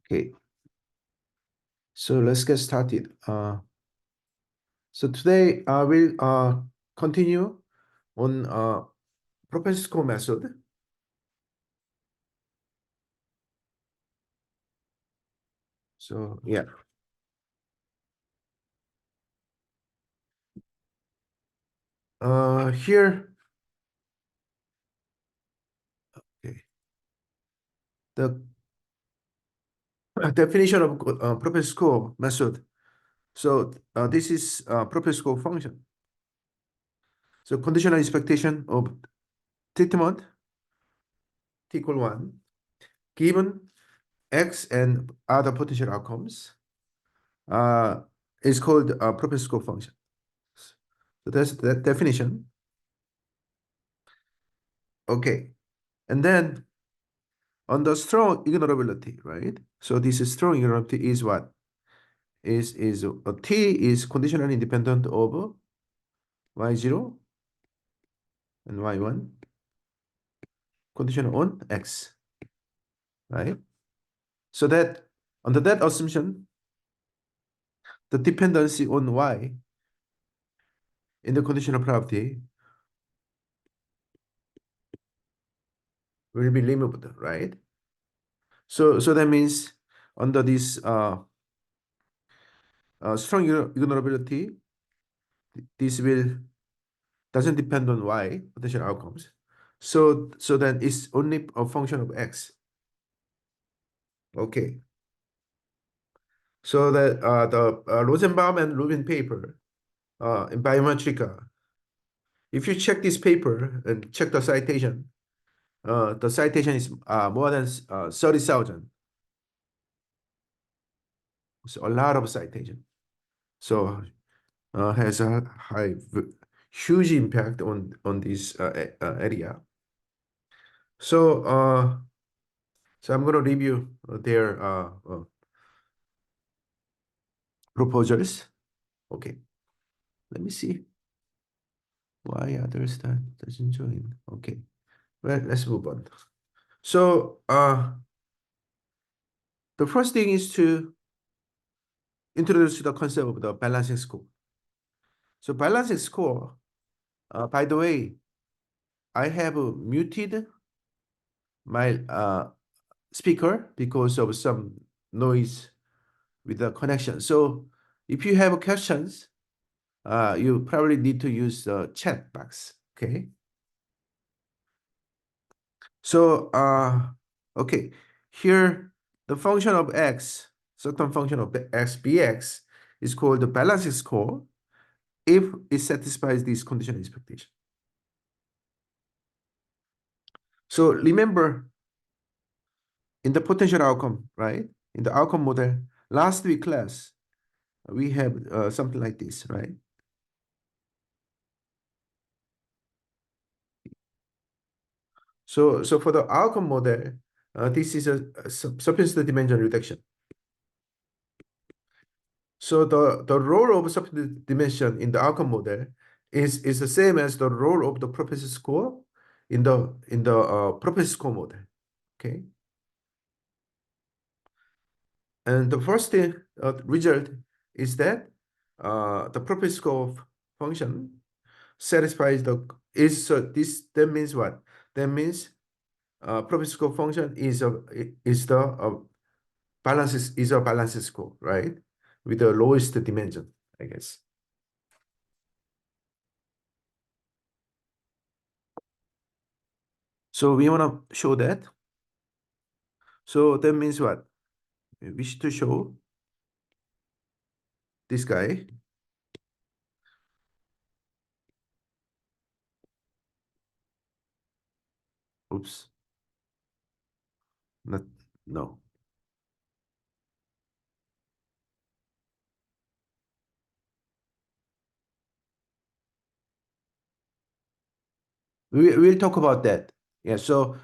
Okay, so let's get started. So today we'll continue on propensity score method. So yeah, here okay, the definition of propensity score method. So this is propensity score function. So conditional expectation of treatment t equal 1 given x and other potential outcomes uh, is called a propensity score function. So that's the definition. Okay. And then on the strong ignorability, right? So this strong ignorability is what? Is T is conditionally independent of y0 and y1 conditional on x, right? So that under that assumption, the dependency on y in the conditional property will be removed, right? So that means under this strong ignorability, this will doesn't depend on y potential outcomes. So then it's only a function of x. Okay. So that the Rosenbaum and Rubin paper in Biometrica, if you check this paper and check the citation is more than 30,000. So a lot of citation. So has a huge impact on this area. So so I'm going to review their proposals. Okay, let me see why others that doesn't join. Okay, well, let's move on. So the first thing is to introduce the concept of the balancing score. So balancing score, by the way, I have muted my speaker because of some noise with the connection. So if you have questions, you probably need to use the chat box. Okay. So okay, here the function of x, certain function of the x bx is called the balancing score if it satisfies this conditional expectation. So remember in the potential outcome, right? In the outcome model, last week class, we have something like this, right? So for the outcome model, this is a sufficient dimension reduction. So the role of sufficient dimension in the outcome model is the same as the role of the propensity score in the propensity score model. Okay. And the first thing, result is that the propensity score function satisfies the is this that means what? That means propensity score function is the is a balance score, right? With the lowest dimension, I guess. So we want to show that. So that means what? We wish to show this guy. Oops. Not no. We'll talk about that. Yeah. So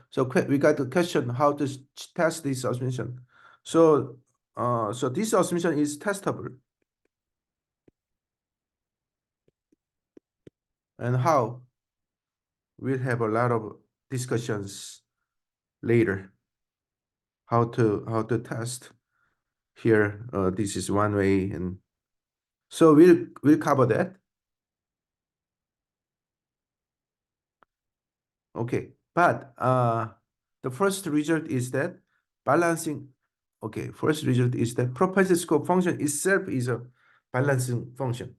we got the question how to test this assumption. So so this assumption is testable. And how? We'll have a lot of discussions later. How to test here this is one way, and so we'll cover that. Okay, but the first result is that balancing. Okay, first result is that propensity score function itself is a balancing function,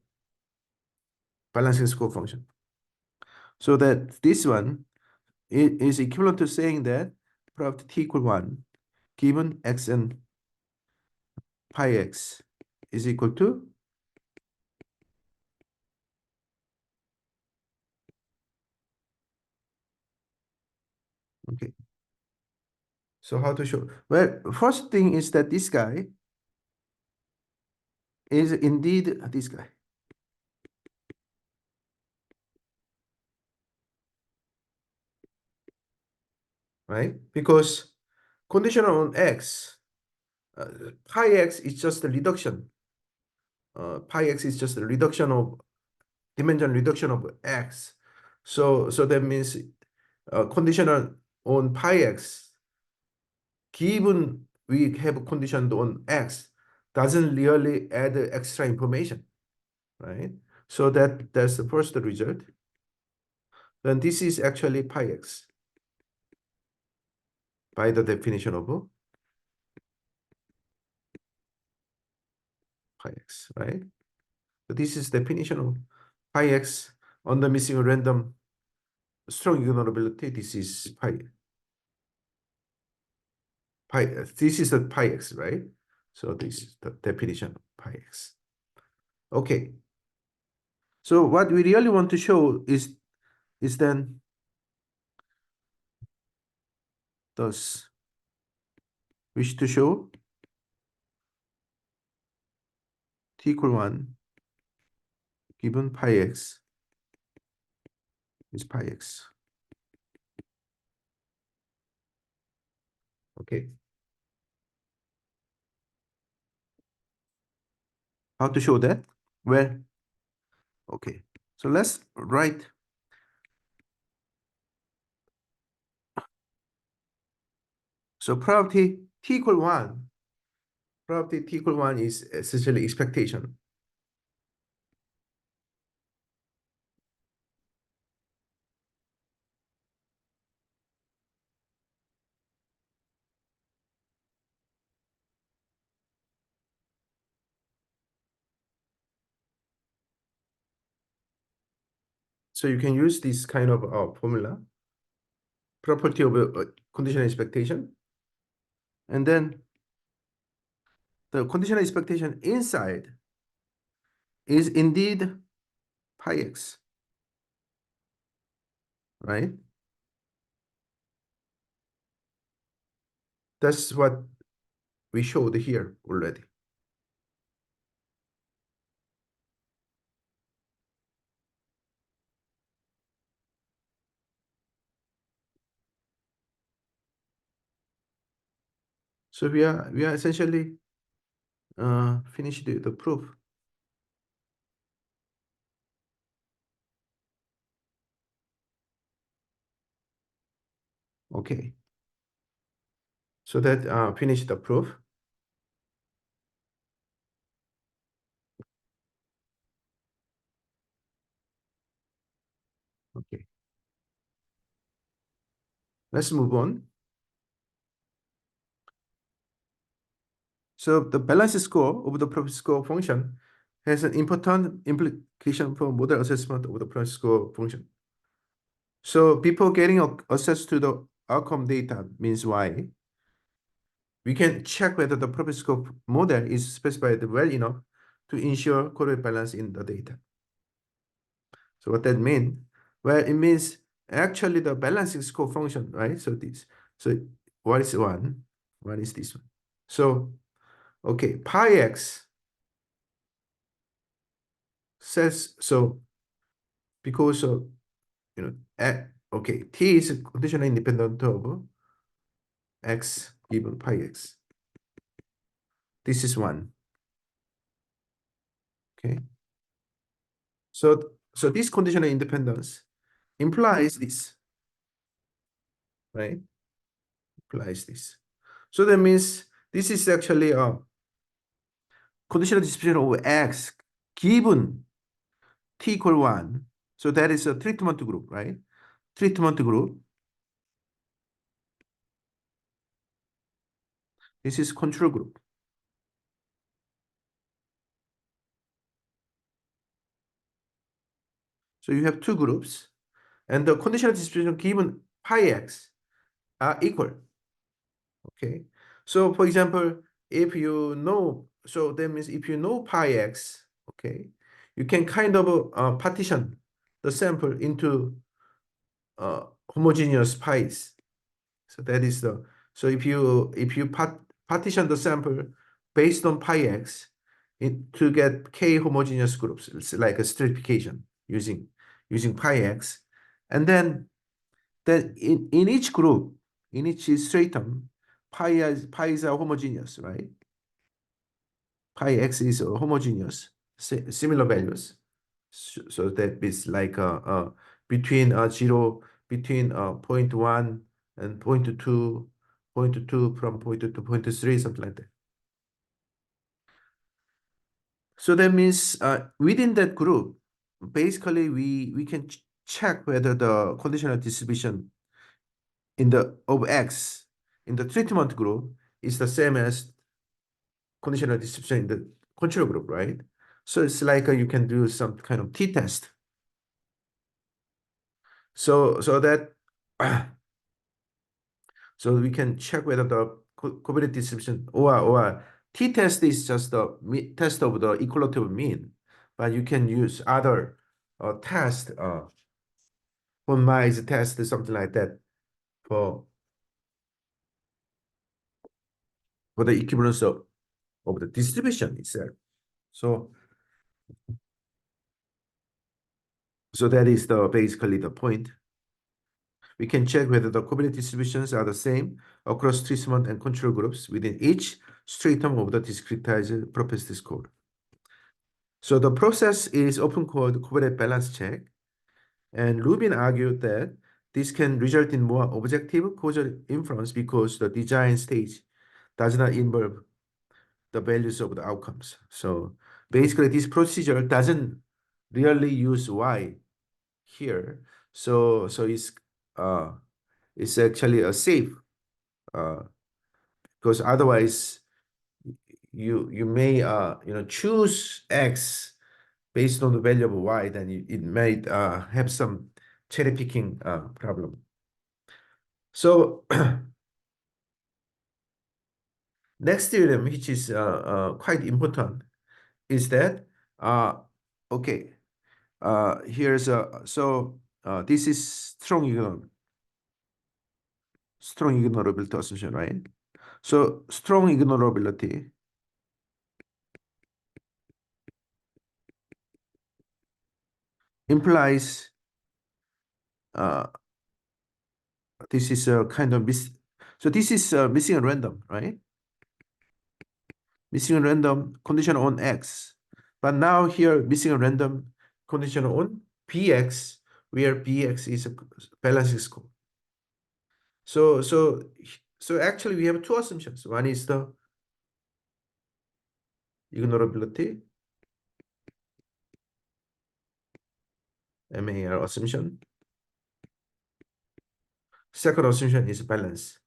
balancing score function. So that this one is equivalent to saying that probability t equal 1 given x and pi x is equal to, okay. So how to show? Well, first thing is that this guy is indeed this guy, right? Because conditional on x, uh, pi x is just a reduction. Pi x is just a reduction of dimension reduction of x. So that means conditional on pi x, given we have conditioned on x, doesn't really add extra information, right? So that's the first result. Then this is actually pi x by the definition of pi x, right? So this is definition of pi x on the missing random strong ignorability. This is pi. This is the pi x, right? So this is the definition of pi x. Okay. So what we really want to show is then thus wish to show t equal 1 given pi x is pi x. Okay. How to show that? Well, okay. So let's write. So probability t equal 1. Probability t equal 1 is essentially expectation. So you can use this kind of formula, property of conditional expectation. And then the conditional expectation inside is indeed pi x, right? That's what we showed here already. So we are essentially finished the proof. Okay. So that finished the proof. Okay. Let's move on. So the balance score of the propensity score function has an important implication for model assessment of the propensity score function. So before getting access to the outcome data means y, we can check whether the propensity score model is specified well enough to ensure correct balance in the data. So what that means? Well, it means actually the balancing score function, right? So this, so what is one? What is this one? So okay, pi x says so because of okay, t is conditionally independent of x given pi x. This is one. Okay. So this conditional independence implies this, right? Implies this. So that means this is actually conditional distribution of X given T equal 1. So that is a treatment group, right? Treatment group. This is control group. So you have two groups, and the conditional distribution given pi x are equal. Okay. So for example, if you know, so that means if you know pi x, okay, you can kind of partition the sample into homogeneous pies. So that is the, so if you partition the sample based on pi x to get k homogeneous groups, it's like a stratification using pi x, and then in each group, in each stratum, pi's are homogeneous, right? Pi x is homogeneous, similar values. So that is like between 0, between point 1 and point 2, point 2 from point 2 to point 3, something like that. So that means within that group, basically we can check whether the conditional distribution in the of x in the treatment group is the same as conditional distribution in the control group, right? So it's like you can do some kind of t-test. So that so we can check whether the covariance distribution or t-test is just the test of the equality of mean, but you can use other test, von Mises test, something like that, for the equivalence of the distribution itself. So so that is the basically the point. We can check whether the covariance distributions are the same across treatment and control groups within each stratum of the discretized propensity score. So the process is often called covariance balance check, and Rubin argued that this can result in more objective causal inference because the design stage does not involve the values of the outcomes. So basically, this procedure doesn't really use Y here. So it's actually a safe, uh, because otherwise you may choose X based on the value of Y, then it might have some cherry picking problem. So next theorem, which is quite important, is that okay, here's a so this is strong ignorability assumption, right? So strong ignorability implies uh, this is a kind of so this is missing a random, right? Missing a random condition on X. But now here missing a random condition on Bx, where Bx is a balancing score. So actually we have two assumptions. One is the ignorability, MAR assumption. Second assumption is balance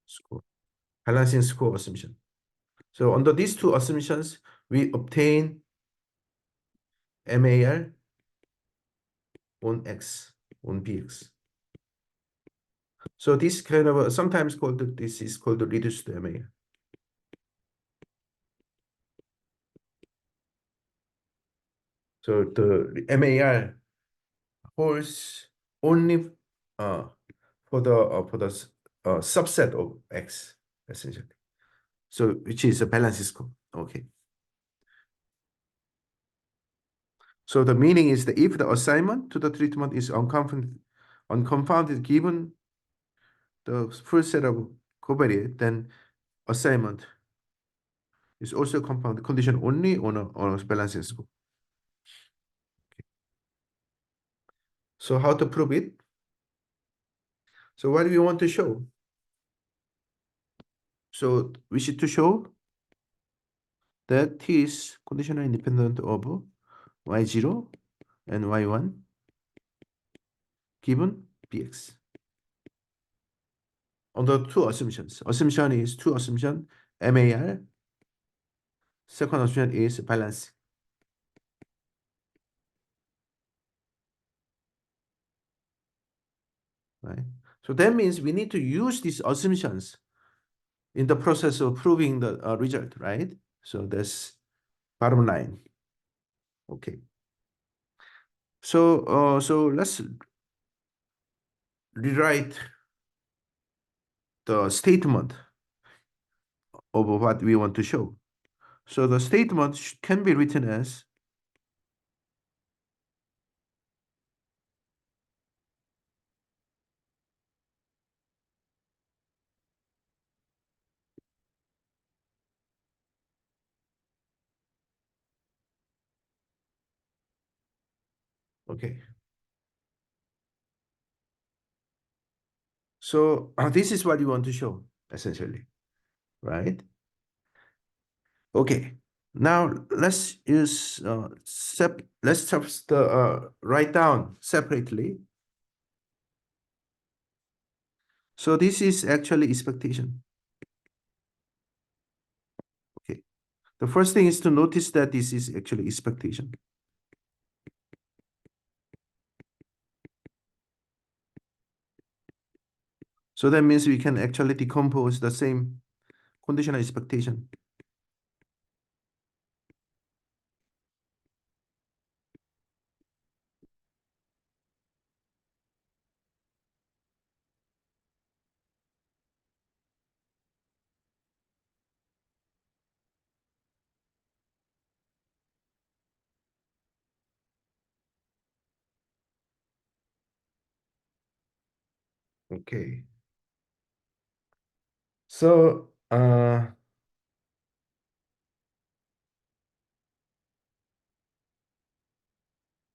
score, balancing score assumption. So under these two assumptions, we obtain MAR on X, on Bx. So this kind of sometimes called this is called the reduced MAR. So the MAR holds only for the subset of X, essentially. So which is a balance score. Okay. So the meaning is that if the assignment to the treatment is unconfounded given the full set of covariate, then assignment is also confounded condition only on a balancing score. So how to prove it? So what do we want to show? So wish to show that t is conditional independent of y0 and y1 given bx. Under two assumptions. Assumption is two assumption MAR. Second assumption is balance. Right. So that means we need to use these assumptions in the process of proving the result, right? So that's bottom line. Okay. So let's rewrite the statement of what we want to show. So the statement can be written as okay. So this is what you want to show essentially, right? Okay. Now let's use let's write down separately. So this is actually expectation. Okay. The first thing is to notice that this is actually expectation. So that means we can actually decompose the same conditional expectation. Okay. So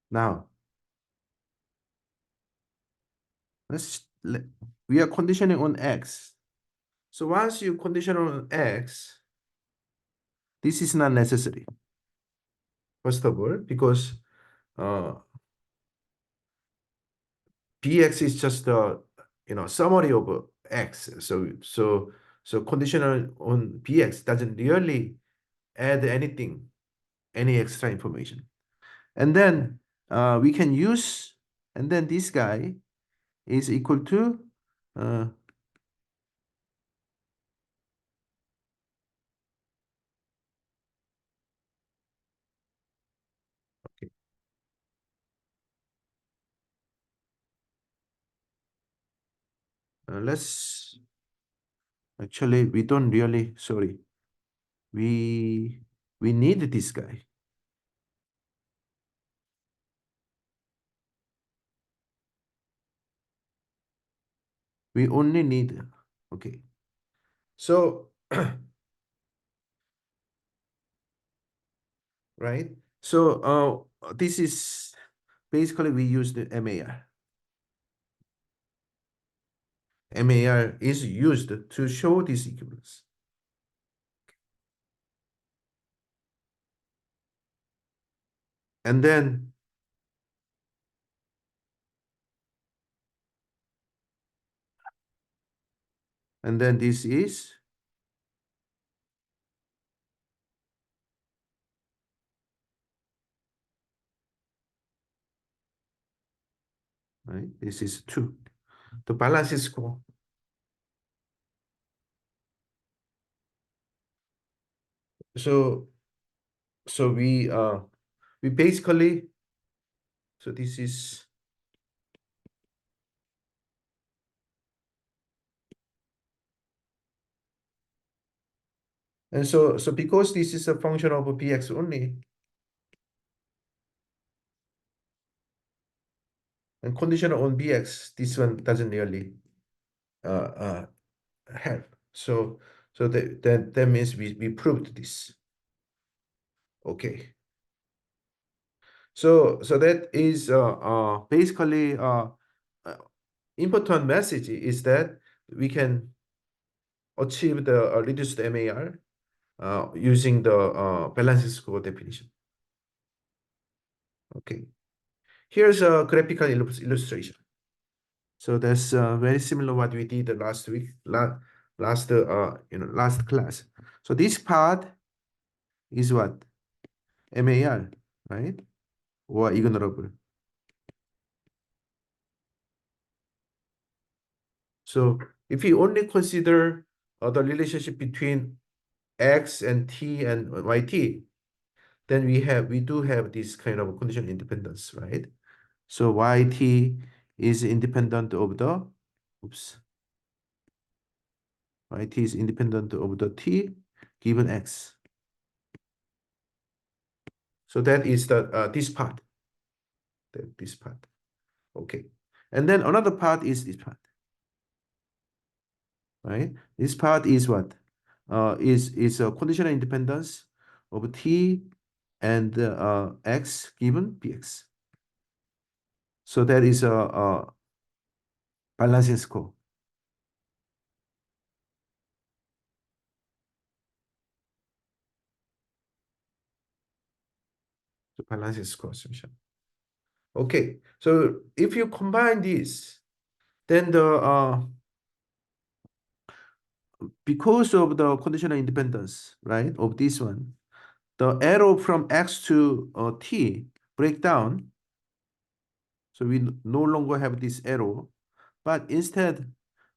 now we are conditioning on x. So once you condition on x, this is not necessary. First of all, because uh, bx is just a summary of x. So conditional on bx doesn't really add anything, any extra information. And then we can use, and then this guy is equal to uh, okay. Let's actually we don't really sorry we need this guy. We only need okay. So right. So this is basically we use the MAR. MAR is used to show this equivalence. And then this is right. This is 2. The balance is score. So we basically so this is and so because this is a function of bx only and conditional on bx, this one doesn't really uh help. So that means we proved this. Okay. So that is basically uh important message is that we can achieve the reduced MAR using the balancing score definition. Okay, here's a graphical illustration. So that's very similar what we did last week, last class. So this part is what? MAR, right? Or ignorable. So if you only consider the relationship between X and T and YT, then we do have this kind of conditional independence, right? So YT is independent of the, oops, YT is independent of the T given X. So that is the this part, this part, okay. And then another part is this part, right? This part is what? Is a conditional independence of T and X given Bx. So that is a balancing score. So balancing score solution. Okay, so if you combine this, then because of the conditional independence, right, of this one, the arrow from X to T break down. So we no longer have this arrow, but instead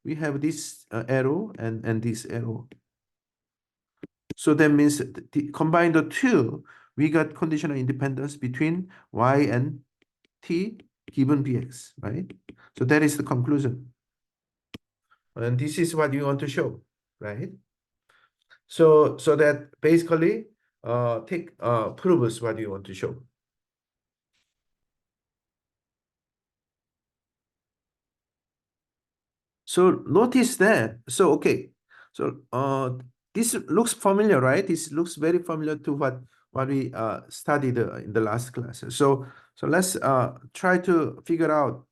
we have this arrow and this arrow. So that means combine the two, we got conditional independence between Y and T given Bx, right? So that is the conclusion. And this is what you want to show, right? So that basically proves what you want to show. So notice that. So okay. So this looks familiar, right? This looks very familiar to what we studied in the last class. So let's try to figure out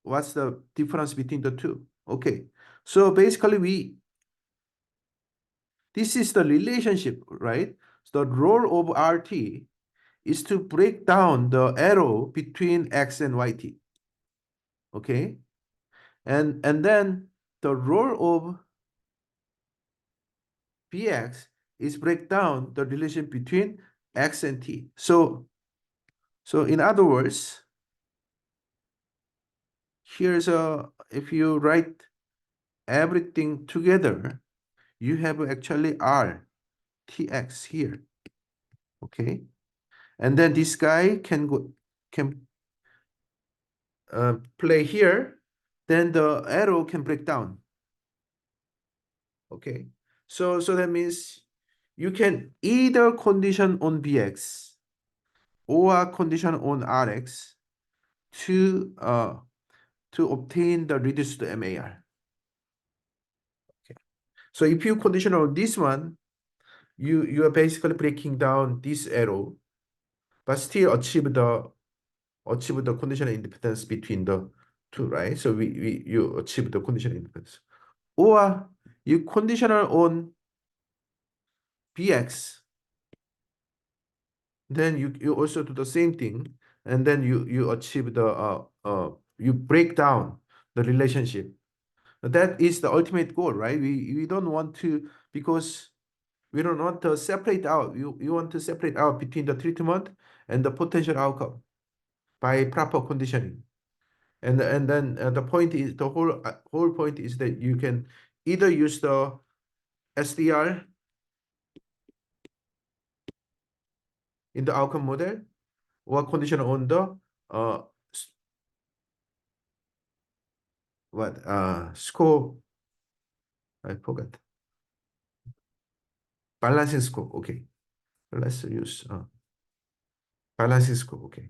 what's the difference between the two. Okay. So basically this is the relationship, right? So the role of RT is to break down the arrow between X and YT. Okay. And then the role of Bx is break down the relation between X and T. So in other words, here's if you write everything together, you have actually R Tx here. Okay. And then this guy can play here, then the arrow can break down. Okay. So that means you can either condition on Bx or condition on Rx to obtain the reduced MAR. Okay. So if you condition on this one, you are basically breaking down this arrow, but still achieve the conditional independence between the two, right? So you achieve the conditional independence. Or you conditional on Bx, then you also do the same thing, and then you achieve you break down the relationship. That is the ultimate goal, right? We don't want to, because we don't want to separate out. You want to separate out between the treatment and the potential outcome by proper conditioning. And then the point is, the whole point is that you can either use the SDR in the outcome model or condition on the uh score. I forgot. Balancing score. Okay. Let's use balancing score. Okay.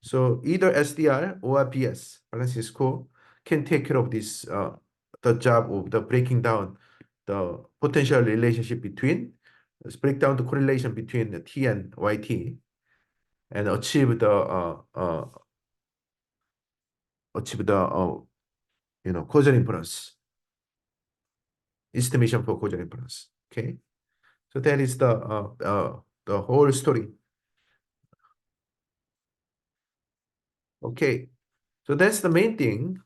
So either SDR or BS, balancing score, can take care of this the job of the breaking down the potential relationship between, let's break down the correlation between the T and YT and achieve the causal inference. estimation for causal inference. Okay, so that is the whole story. Okay, so that's the main thing.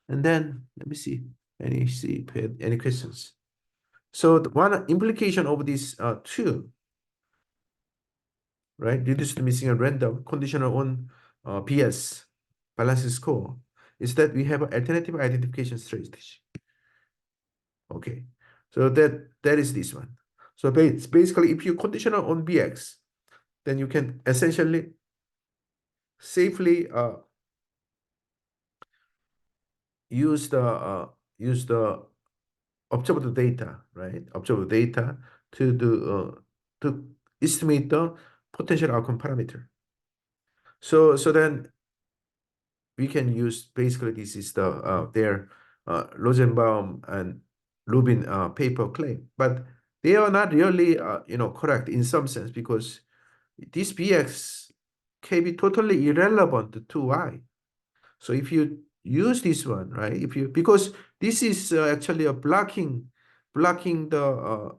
And then let me see if you had any questions. So the one implication of this two, right? Reduced missing and random conditional on BS balance score is that we have an alternative identification strategy. Okay, so that is this one. So basically, if you conditional on BX, then you can essentially safely use the observed data, right? Observed data to do to estimate the potential outcome parameter. So then we can use basically this is their Rosenbaum and Rubin paper claim, but they are not really correct in some sense because this BX can be totally irrelevant to Y. So if you use this one, right? If you because this is actually a blocking the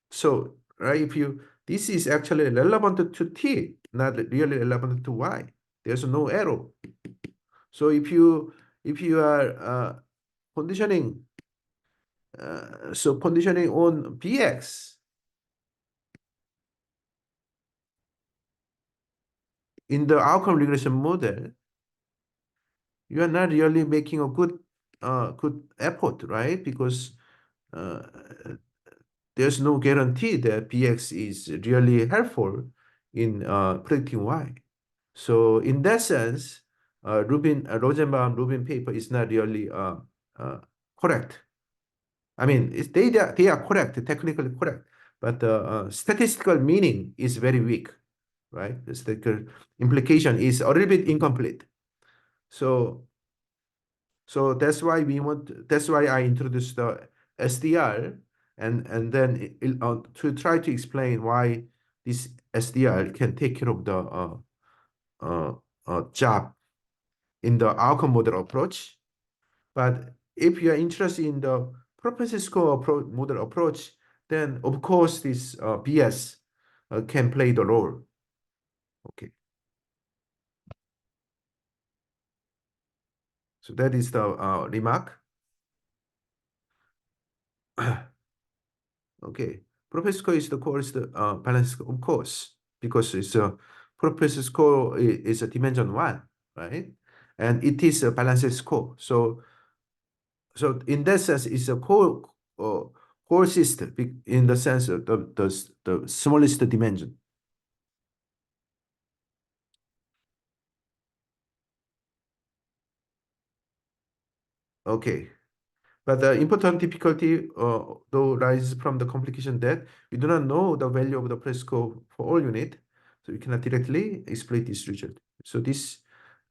so right if you this is actually relevant to T, not really relevant to Y. There's no arrow. So if you are conditioning conditioning on BX in the outcome regression model, you are not really making a good effort, right? Because uh, there's no guarantee that BX is really helpful in predicting Y. So in that sense, Rosenbaum Rubin paper is not really correct. I mean, they are correct, technically correct, but the statistical meaning is very weak, right? The statistical implication is a little bit incomplete. So that's why that's why I introduced the SDR and then to try to explain why this SDR can take care of the uh, job in the outcome model approach. But if you are interested in the propensity score model approach, then of course this BS can play the role. Okay, so that is the remark. Okay, propensity score is the course balance score, of course, because it's a propensity score is a dimension one, right? And it is a balance score. So in that sense, it's a core system in the sense of the smallest dimension. Okay. But the important difficulty, though, rises from the complication that we do not know the value of the press score for all unit, so we cannot directly exploit this result. So this,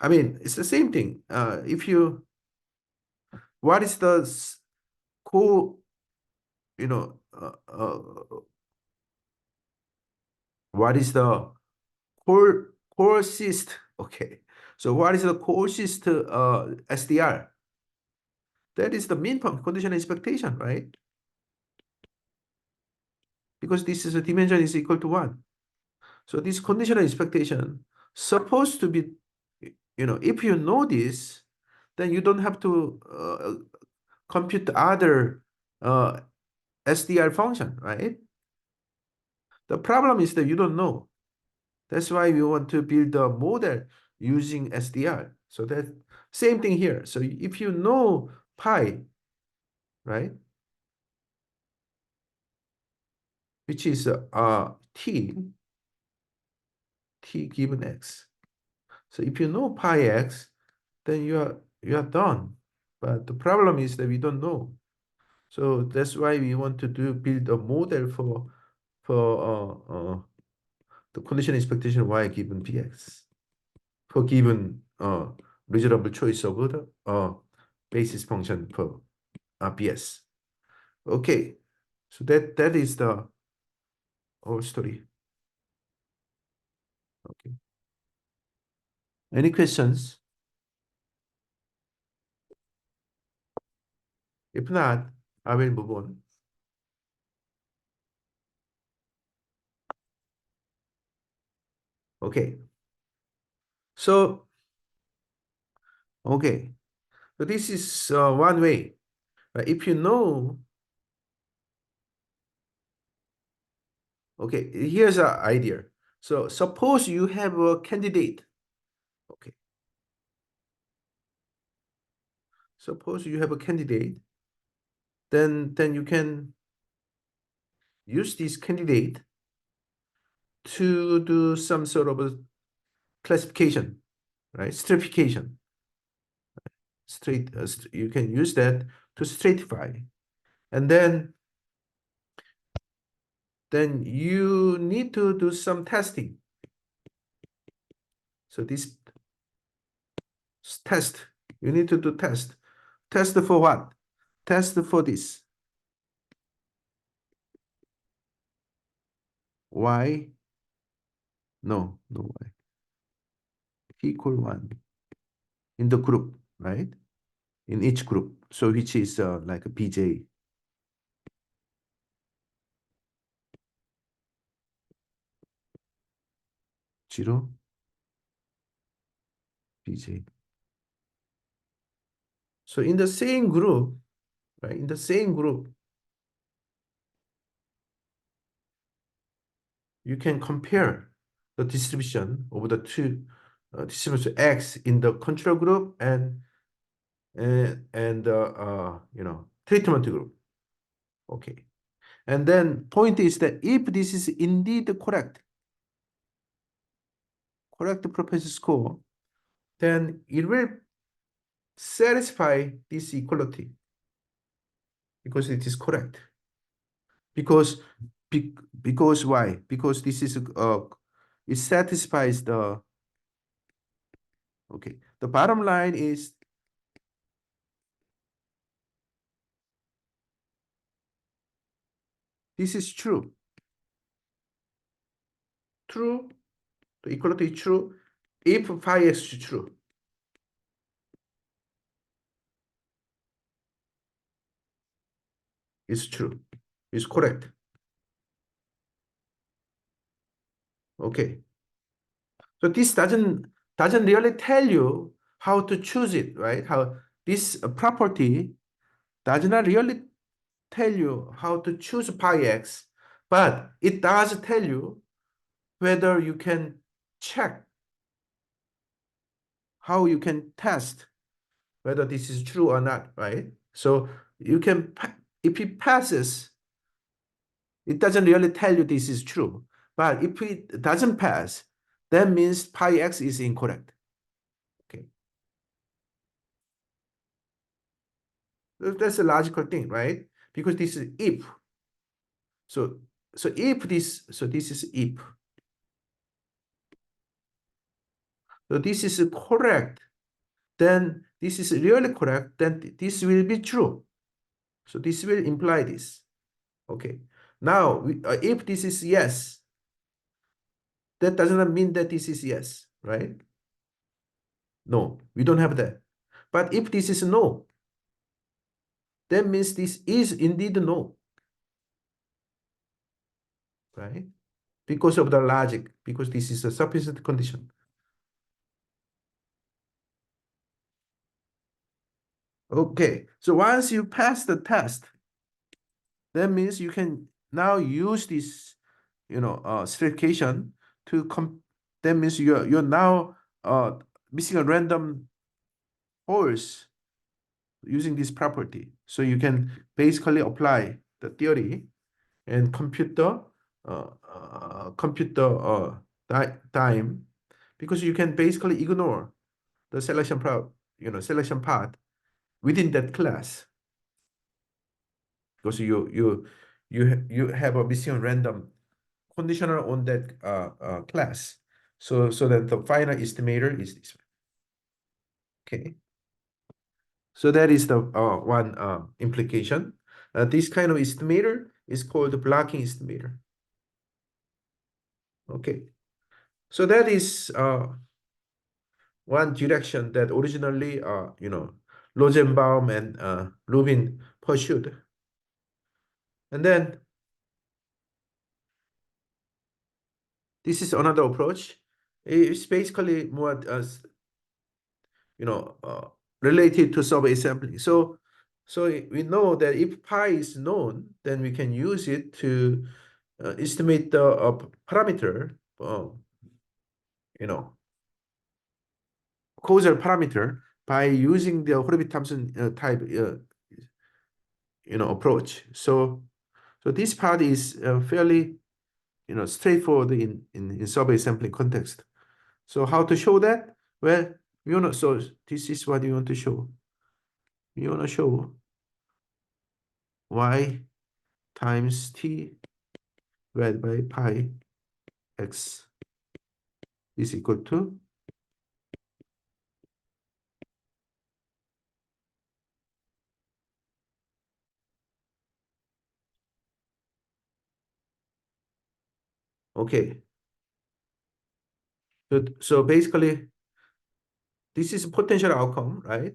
I mean, it's the same thing. If you, what is the core, you know, what is the core cyst? Okay, so what is the core cyst SDR? That is the mean conditional expectation, right? Because this is a dimension is equal to one. So this conditional expectation supposed to be, if you know this, then you don't have to compute the other SDR function, right? The problem is that you don't know. That's why we want to build a model using SDR. So that same thing here. So if you know pi, right, which is t given x. So if you know pi x, then you are done. But the problem is that we don't know. So that's why we want to build a model for the condition expectation y given px for given reasonable choice of the basis function for bs. Okay, so that is the whole story. Okay. Any questions? If not, I will move on. Okay. So, okay. So this is one way. If you know, okay, here's an idea. So suppose you have a candidate. Okay. Suppose you have a candidate, then you can use this candidate to do some sort of a classification, right? Stratification. You can use that to stratify. And then you need to do some testing. So this test, you need to do test. Test for what? Test for this. Y, no Y. Equal 1 in the group, right? In each group. So which is like a BJ. 0, BJ. So in the same group, right? In the same group, you can compare the distribution of the two distribution X in the control group and treatment group. Okay. And then point is that if this is indeed correct propensity score, then it will satisfy this equality because it is correct. Because because why? Because this is it satisfies the okay. The bottom line is this is true. True, the equality is true if phi x is true. It's true. It's correct. Okay. So this doesn't really tell you how to choose it, right? How this property does not really tell you how to choose pi x, but it does tell you whether you can check how you can test whether this is true or not, right? So you can if it passes, it doesn't really tell you this is true. But if it doesn't pass, that means pi x is incorrect. Okay. That's a logical thing, right? Because this is if. So this is if. So this is correct, then this is really correct, then this will be true. So this will imply this. Okay. Now, if this is yes, that does not mean that this is yes, right? No, we don't have that. But if this is no, that means this is indeed no, right? Because of the logic, because this is a sufficient condition. Okay, so once you pass the test, that means you can now use this, stratification to that means you're now missing a random holes using this property. So you can basically apply the theory and compute the time because you can basically ignore the selection part within that class because you have a missing random conditional on that class. So that the final estimator is this one. Okay. So that is the one implication. This kind of estimator is called the blocking estimator. Okay. So that is one direction that originally, Rosenbaum and Rubin pursued. And then this is another approach. It's basically more you know related to subassembly. So we know that if pi is known, then we can use it to estimate the parameter, you know, causal parameter by using the Hurwitz-Thompson type, approach. So this part is fairly, straightforward in subassembly context. So how to show that? Well, so this is what you want to show. You want to show y times t divided by pi x is equal to, okay. So basically, this is potential outcome, right?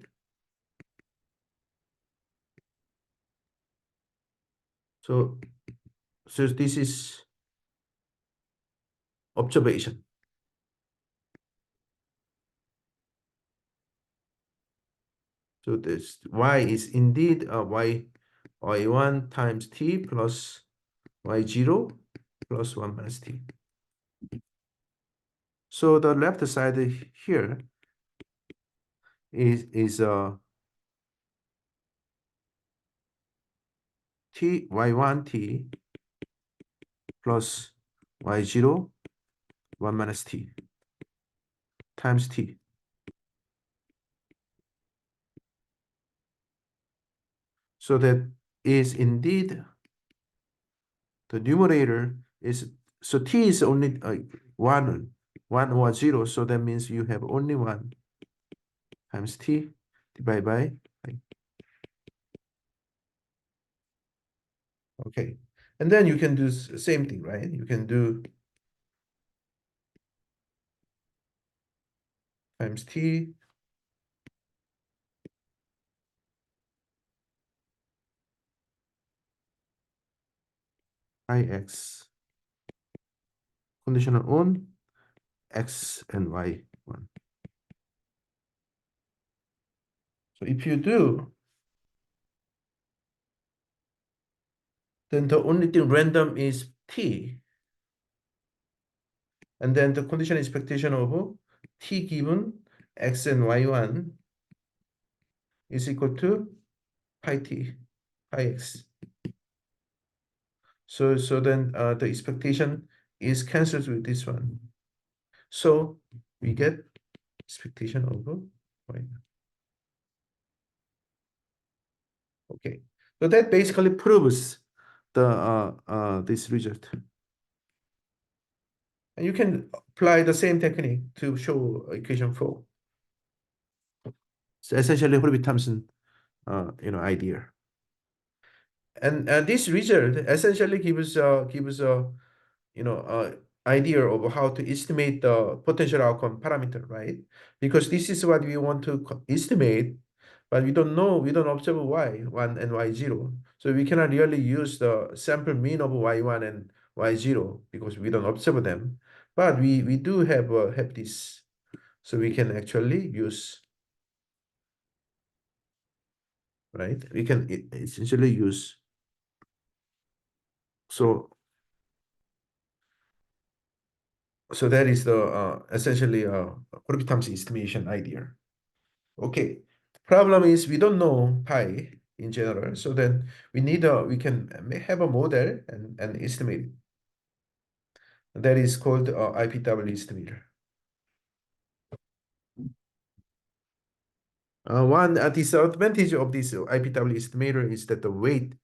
So so this is observation. So this y is indeed y1 times t plus y0 plus 1 minus t. So the left side here is t y1 t plus y0 1 minus t times t. So that is indeed the numerator is, so t is only 1 or 0, so that means you have only 1 times t divided by I. Okay, and then you can do same thing, right? You can do times t ix conditional on x and y 1. So if you do, then the only thing random is t, and then the conditional expectation of t given x and y1 is equal to pi t, pi x. So then the expectation is cancelled with this one. So we get expectation over y. Okay. So that basically proves the this result. And you can apply the same technique to show equation 4. So essentially Hurwitz-Thompson idea. And this result essentially gives a idea of how to estimate the potential outcome parameter, right? Because this is what we want to estimate, but we don't know, we don't observe y1 and y0. So we cannot really use the sample mean of y1 and y0 because we don't observe them. But we do have this. So we can actually use, right? We can essentially use. So that is the essentially Hurwitz-Thompson estimation idea. Okay. Problem is we don't know pi in general, so then we can have a model and estimate it. That is called IPW estimator. One disadvantage of this IPW estimator is that the weight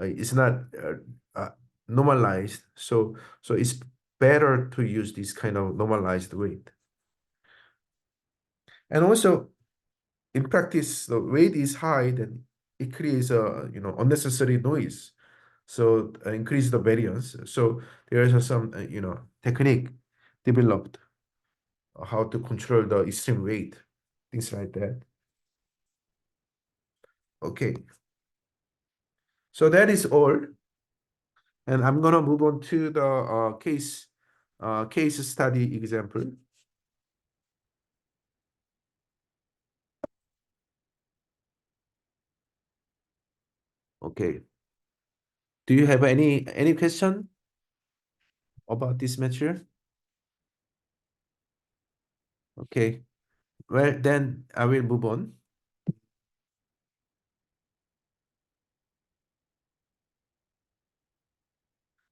is not uh, normalized. So it's better to use this kind of normalized weight. And also, in practice, the weight is high, then it creates a unnecessary noise. So increase the variance. So there is some technique developed how to control the extreme weight, things like that. Okay, so that is all, and I'm gonna move on to the case case study example. Okay. Do you have any question about this material? Okay. Well, then I will move on.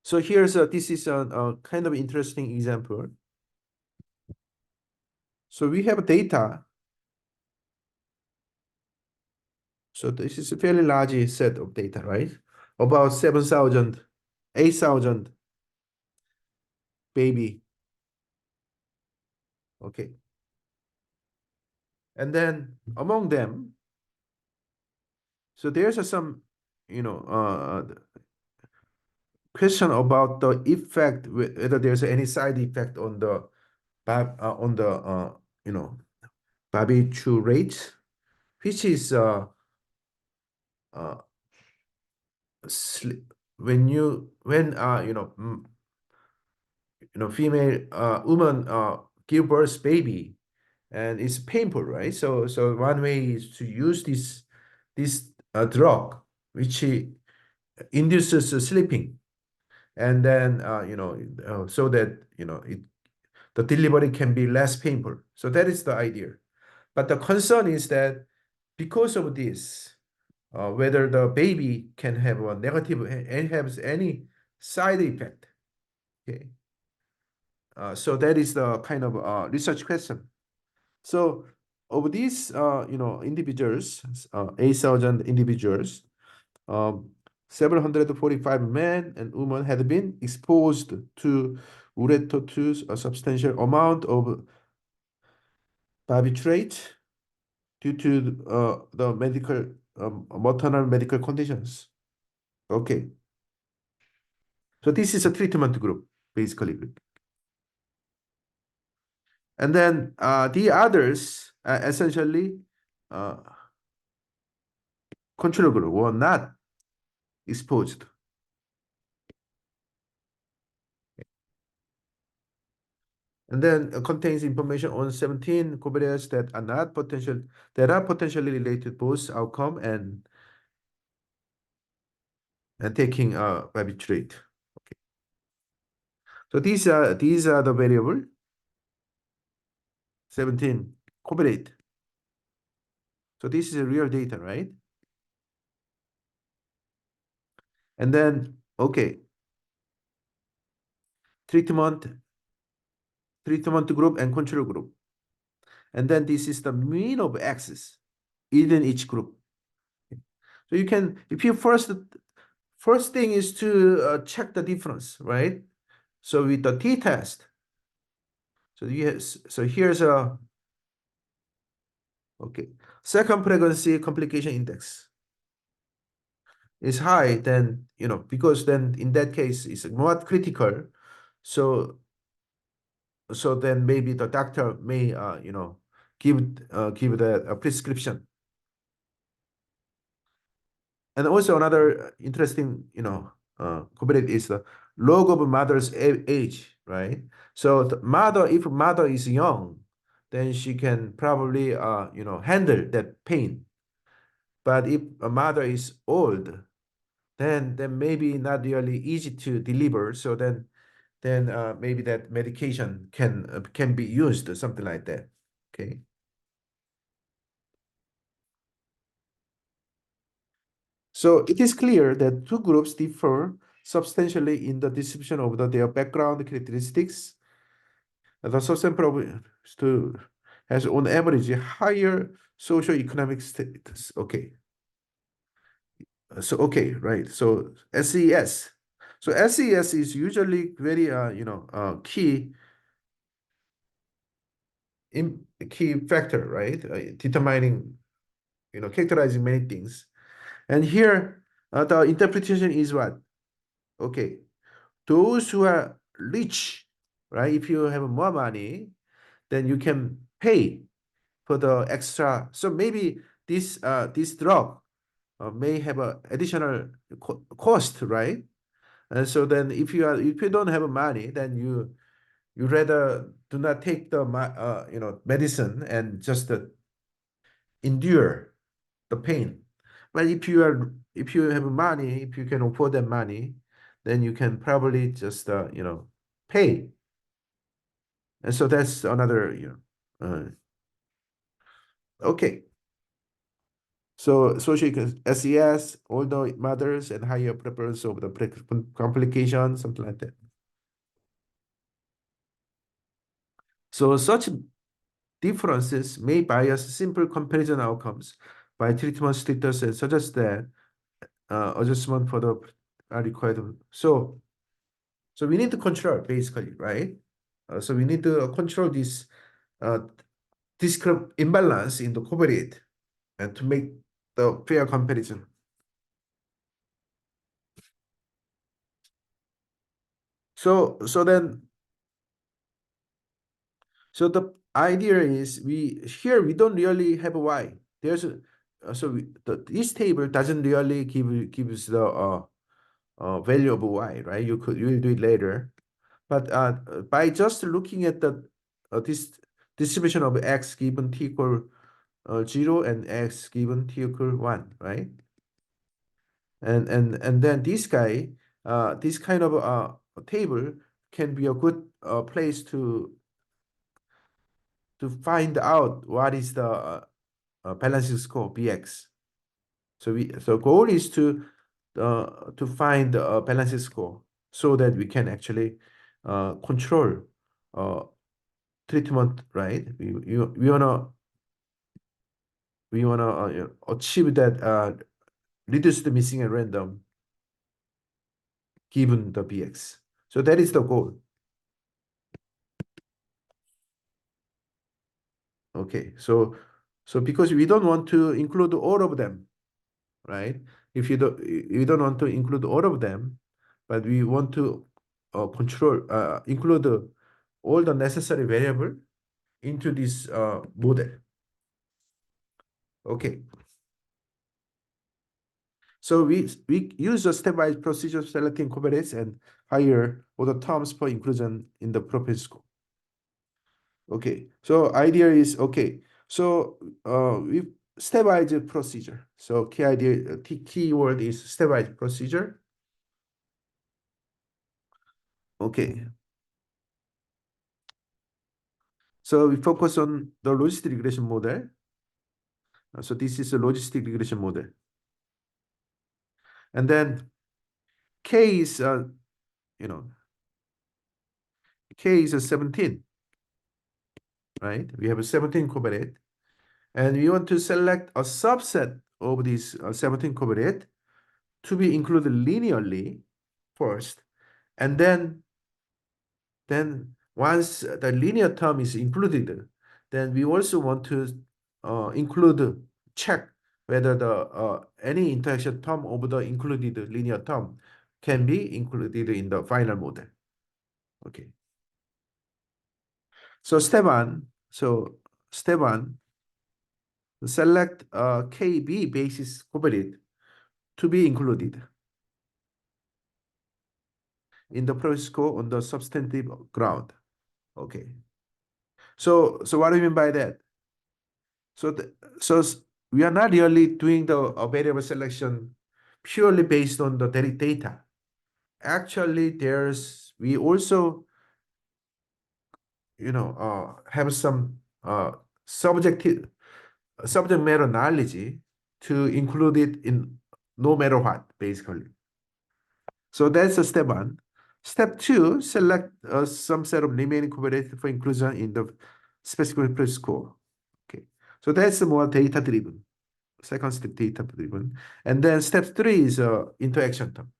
So this is a kind of interesting example. So we have data. So this is a fairly large set of data, right? About 7,000, 8,000 baby. Okay. And then among them, so there's some, you know, question about the effect, whether there's any side effect on the on the you know barbiturates, rate, which is uh when female woman give birth baby, and it's painful, right? So one way is to use this drug which induces sleeping, and then so that the delivery can be less painful. So that is the idea. But the concern is that because of this, whether the baby can have a negative and has any side effect. Okay, so that is the kind of research question. So of these, individuals, 8,000 individuals, um, 745 men and women had been exposed to urethrotus, a substantial amount of barbiturate due to the medical maternal medical conditions. Okay, so this is a treatment group basically, and then the others essentially uh, control group were not exposed. And then contains information on 17 covariates that are potentially related to both outcome and taking barbiturate. Okay. So these are the variable 17 covariate. So this is a real data, right? And then okay, treatment treatment group and control group. And then this is the mean of x's within each group. So you can, if you first thing is to check the difference, right? So with the t-test, so yes, so here's a okay. Second pregnancy complication index is high, then because then in that case it's not critical. So then maybe the doctor may give give the a prescription. And also another interesting component is the log of mother's age, right? So the mother, if mother is young, then she can probably handle that pain. But if a mother is old, then maybe not really easy to deliver. So then maybe that medication can be used or something like that. Okay. So it is clear that two groups differ substantially in the description of their background characteristics. The subsample to has on average higher socioeconomic status. Okay. So okay, right. So SES. So SES is usually very key factor, right? Determining, characterizing many things. And here the interpretation is what? Okay. Those who are rich, right? If you have more money, then you can pay for the extra. So maybe this drug may have a additional cost, right? And so then if you don't have money, then you rather do not take the medicine and just endure the pain. But if you have money, if you can afford that money, then you can probably just pay. And so that's another okay. So social SES, older mothers and higher prevalence of the complications, something like that. So such differences may bias simple comparison outcomes by treatment status and suggest that adjustment for the are required. So we need to control basically, right? So we need to control this uh, imbalance in the covariate and to make the fair comparison. So then so the idea is we don't really have a y. There's a this table doesn't really gives the value of y, right? You will do it later, but by just looking at the this distribution of x given t equal 0 and x given t equal 1, right? And then this guy, this kind of table can be a good place to find out what is the balancing score bx. So goal is to find the balancing score so that we can actually control uh, treatment, right? We wanna achieve that reduce the missing at random given the bx. So that is the goal. Okay, so because we don't want to include all of them, right? If you don't want to include all of them, but we want to include all the necessary variable into this model. Okay, so we use a stepwise procedure selecting covariates and higher order terms for inclusion in the propensity score. Okay, so idea is okay. So we stepwise procedure. So key word is stepwise procedure. Okay, so we focus on the logistic regression model. So this is a logistic regression model. And then K is, you know, K is a 17, right? We have a 17 covariate. And we want to select a subset of these 17 covariate to be included linearly first. And then once the linear term is included, then we also want to check whether the any interaction term of the included linear term can be included in the final model. Okay. So step one, select KB basis covariate to be included in the process score on the substantive ground. Okay. So what do you mean by that? So we are not really doing the variable selection purely based on the data. Actually, we also have some subjective subject matter knowledge to include it in no matter what, basically. So that's a step one. Step two, select some set of remaining covariates for inclusion in the specific press score. Okay, so that's more data driven. Second step data driven, and then step three is interaction term.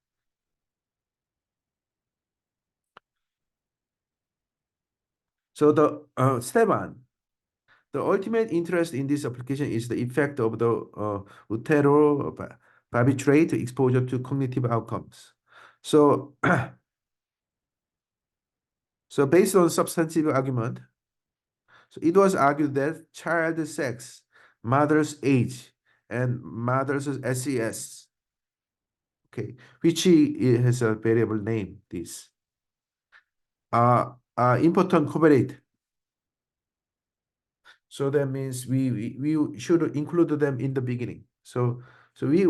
So the step one, the ultimate interest in this application is the effect of the utero barbiturate exposure to cognitive outcomes. So so based on substantive argument, so it was argued that child sex, mother's age, and mother's SES, okay, which has a variable name, this, important covariate. So that means we should include them in the beginning. So we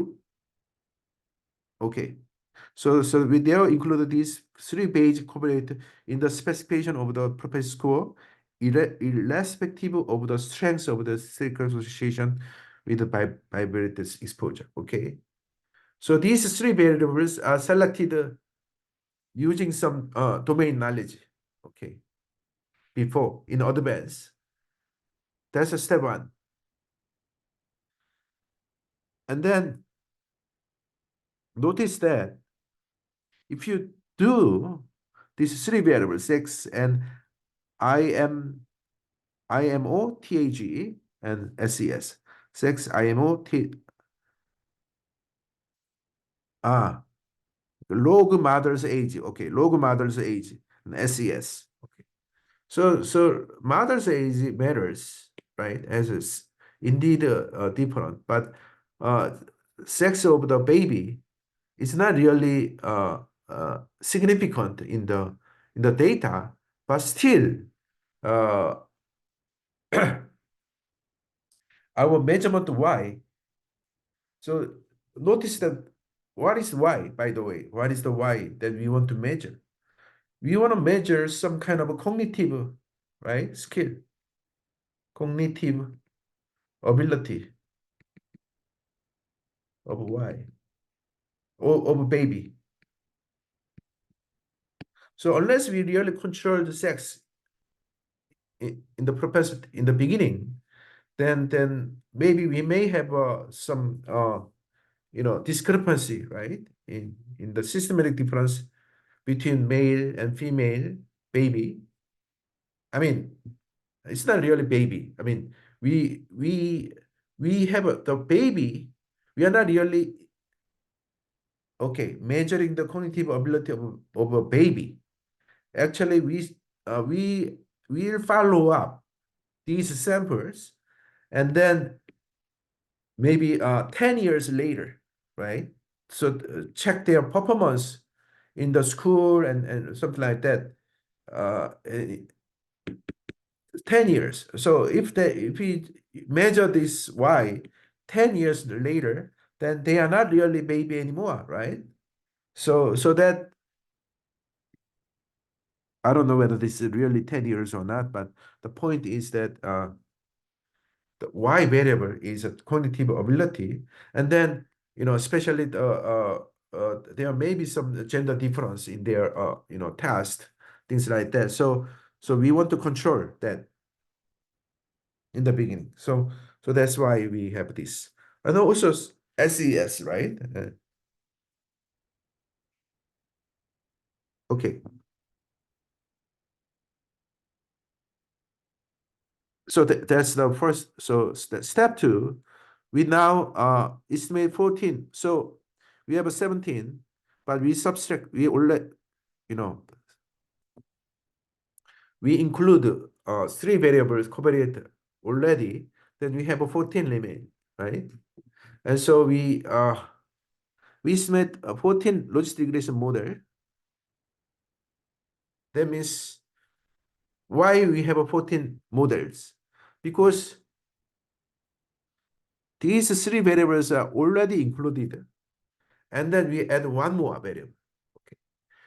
okay. So we there include these three basic covariate in the specification of the propensity score, irrespective of the strength of the statistical association with the bivariate exposure. Okay. So these three variables are selected using some domain knowledge. Okay. Before in advance. That's a step one. And then notice that if you do these three variables, X and IM, IMO, TAGE, and SES. Sex, IMO, log mother's age. Okay, log mother's age and SES. Okay. So mother's age matters, right? As is indeed different, but uh, sex of the baby is not really significant in the data, but still uh, our measurement Y. So notice that what is Y, by the way? What is the Y that we want to measure? We want to measure some kind of a cognitive, right, skill, cognitive ability of Y, or of a baby. So unless we really control the sex in the propensity in the beginning, then maybe we may have some discrepancy, right, in the systematic difference between male and female baby. I mean, it's not really baby. I mean, we we have the baby. We are not really okay measuring the cognitive ability of a baby. Actually, we will follow up these samples, and then maybe 10 years later, right? So check their performance in the school and something like that. 10 years. So if we measure this Y 10 years later, then they are not really baby anymore, right? So that I don't know whether this is really 10 years or not, but the point is that the Y variable is a cognitive ability, and then especially there may be some gender difference in their test, things like that. So we want to control that in the beginning. So that's why we have this. And also SES, right? Okay. So that's the first. So step two, we now estimate 14. So we have a 17, but we subtract, we only, you know, we include three variables covariate already, then we have a 14 limit, right? And so we estimate a 14 logistic regression model. That means why we have a 14 models? Because these three variables are already included, and then we add one more variable. Okay.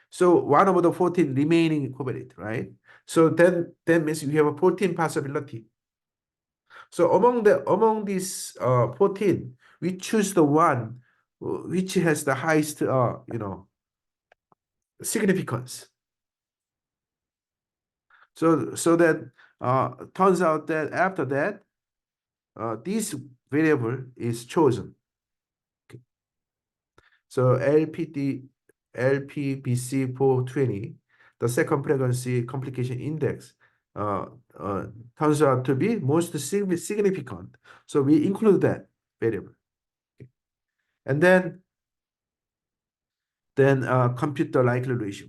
So one of the 14 remaining covariate, right? So then that means we have a 14 possibility. So among these 14, we choose the one which has the highest significance. So that turns out that after that this variable is chosen. Okay. So LPBC 420, the second pregnancy complication index, uh, uh, turns out to be most significant. So we include that variable. Okay. And then compute the likelihood ratio.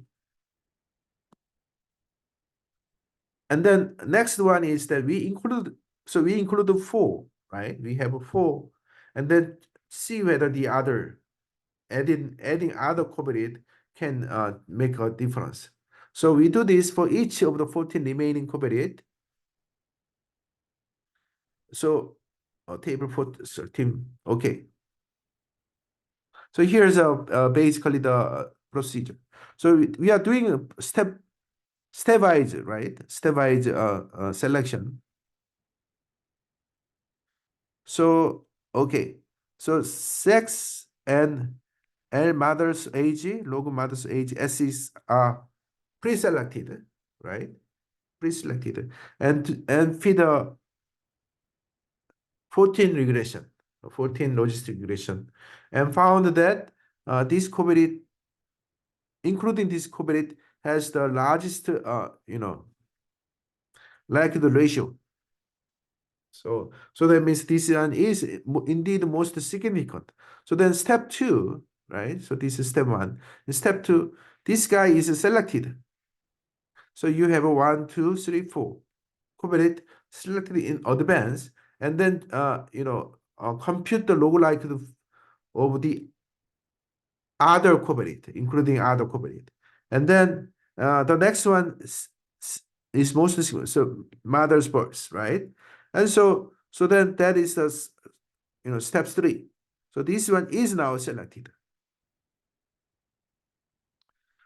And then next one is that we include the four, right? We have a four, and then see whether the other adding other covariate can make a difference. So we do this for each of the 14 remaining covariate. So table 13. Okay. So here's basically the procedure. So we are doing a stepwise, right? Stepwise selection. So okay. So sex and L mother's age, log mother's age, S's are pre-selected, right? Pre-selected, and feed a 14 regression, 14 logistic regression, and found that this covariate, including this covariate, has the largest, like the ratio. So that means this one is indeed most significant. So then step two, right? So this is step one. In step two, this guy is selected. So you have a one, two, three, four. Covariate selected in advance, and then compute the log likelihood of the other covariate, including other covariate. And then the next one is most significant. So mother's birth, right? And so then that is the step three. So this one is now selected.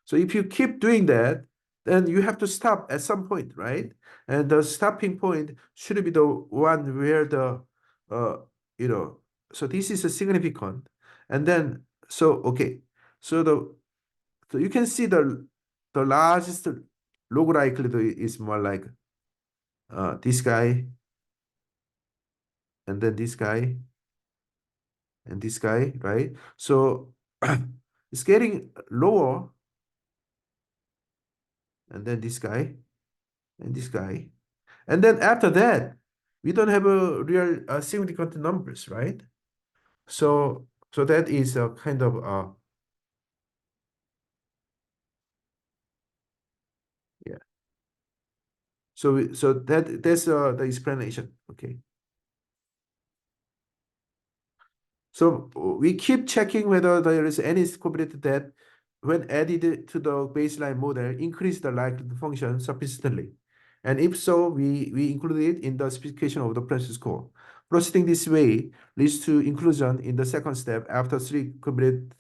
So if you keep doing that, then you have to stop at some point, right? And the stopping point should be the one where the uh you know so this is a significant. And then okay. So so you can see the largest log likelihood is more like this guy, and then this guy, and this guy, right? So it's getting lower, and then this guy, and this guy. And then after that, we don't have a real significant numbers, right? So that is a kind of yeah. So that's the explanation. Okay. So we keep checking whether there is any covariate that, when added to the baseline model, increase the likelihood function sufficiently. And if so, we include it in the specification of the Francis score. Proceeding this way leads to inclusion in the second step after three covariate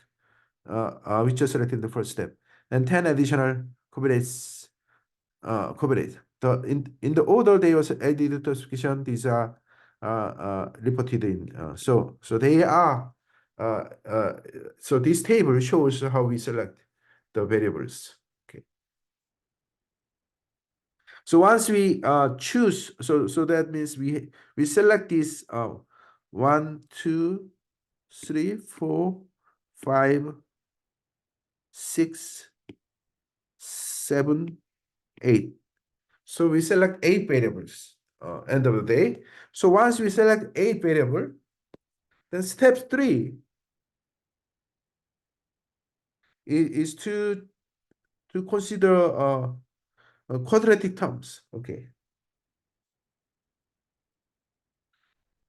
which are selected in the first step, and 10 additional covariates coverage. In the order they was added to the specification, these are reported in. So they are. Uh, uh, so this table shows how we select the variables. Okay. So once we choose, so that means we select this 1, 2, 3, 4, 5, 6, 7, 8. So we select 8 variables end of the day. So once we select 8 variable, then step 3 is to consider quadratic terms. Okay.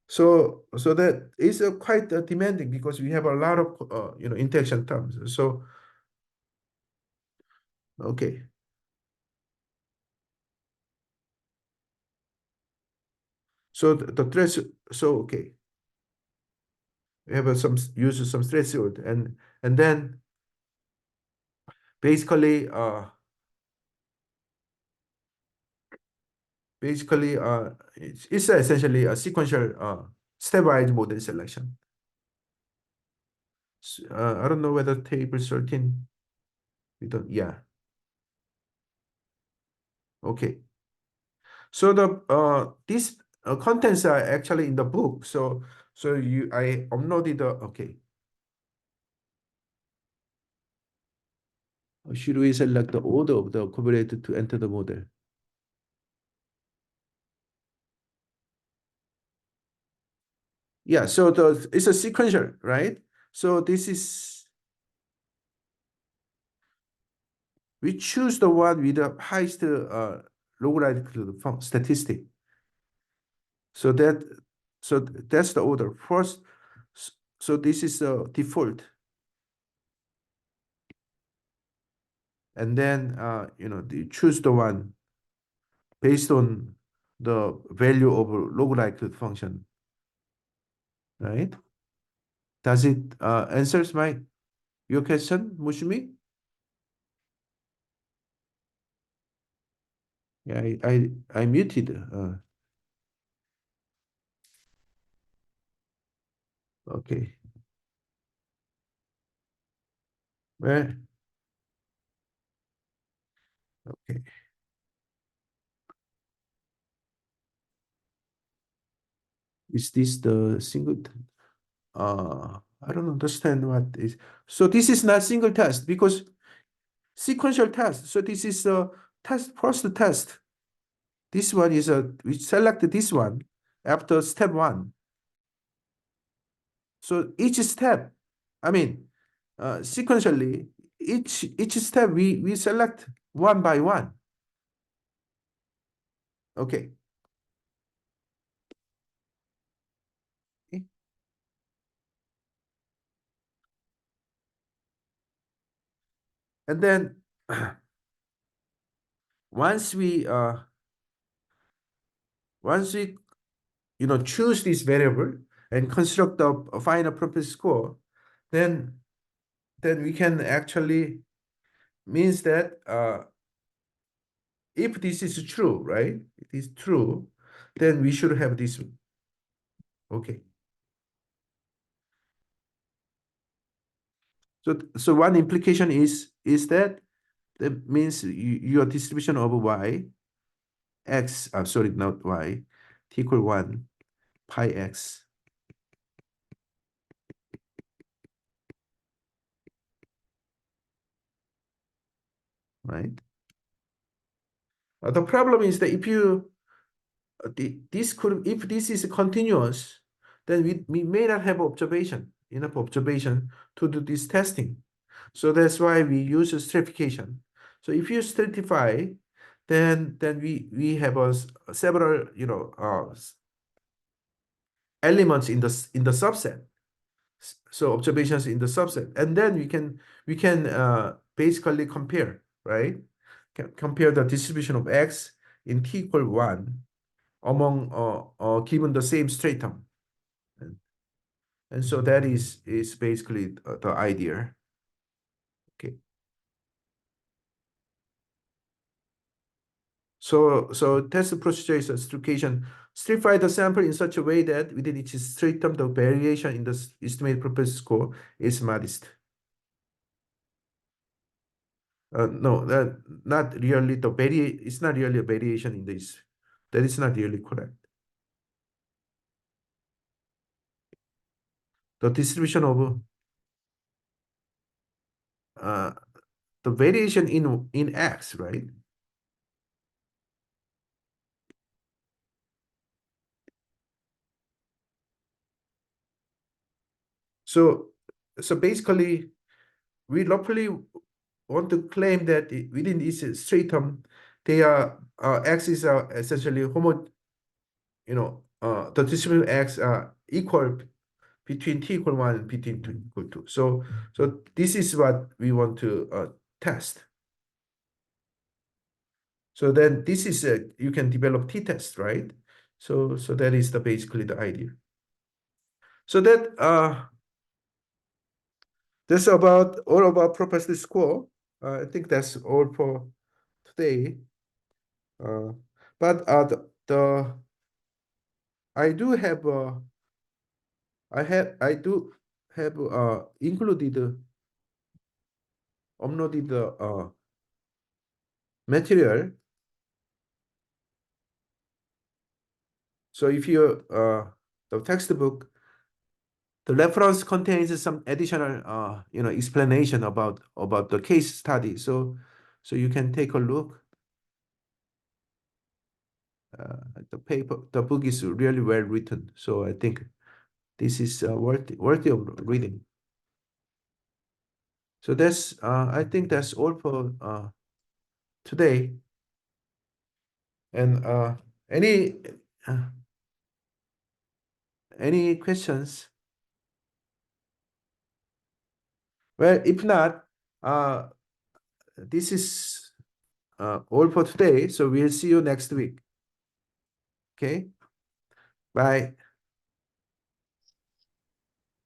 So that is quite demanding because we have a lot of interaction terms. So okay. So the thresh so okay. We have some use some threshold, and then basically it's essentially a sequential stepwise model selection. I don't know whether table 13 we don't yeah. Okay. So the these contents are actually in the book. So I uploaded the okay. Should we select the order of the covariate to enter the model? Yeah, so it's a sequential, right? So this is we choose the one with the highest logarithmic statistic. So that's the order. First, so this is the default. and then choose the one based on the value of log-likelihood function, right? Does it answers my your question, Mushimi? Yeah, I muted. Okay. Well, okay. Is this the singleton? I don't understand what is. So this is not single test because sequential test. So this is a test first test. This one is a we select this one after step one. So each step, I mean, sequentially, each step we select one by one. Okay. And then once we uh once we choose this variable and construct a final propensity score, then we can actually means that if this is true, right? It is true, then we should have this. Okay. So one implication is that means your distribution of y x. Sorry, not y, t equal 1 pi x, right? The problem is that if you this could if this is continuous, then we may not have enough observation to do this testing. So that's why we use a stratification. So if you stratify, then we have several elements in the subset. So observations in the subset, and then we can basically compare, right? Compare the distribution of x in t equal 1 among given the same stratum. And, so that is basically the idea. Okay. So test procedure is a stratification. Stratify the sample in such a way that within each stratum, the variation in the estimated propensity score is modest. No, that not really it's not really a variation in this. That is not really correct. The distribution of uh, the variation in X, right? So basically, we roughly want to claim that within this stratum, they are X is essentially the distribution X are equal between t equal 1 and between t equal 2. So this is what we want to test. So then this is you can develop t-test, right? So that is basically the idea. So that's about all about propensity score. I think that's all for today. Uh, but I do have I do have included uploaded material. So if you the textbook, the reference contains some additional explanation about the case study. So you can take a look. The book is really well written. So I think this is worthy of reading. So I think that's all for today. And uh, any questions? Well, if not, uh, this is all for today. So we'll see you next week. Okay. Bye.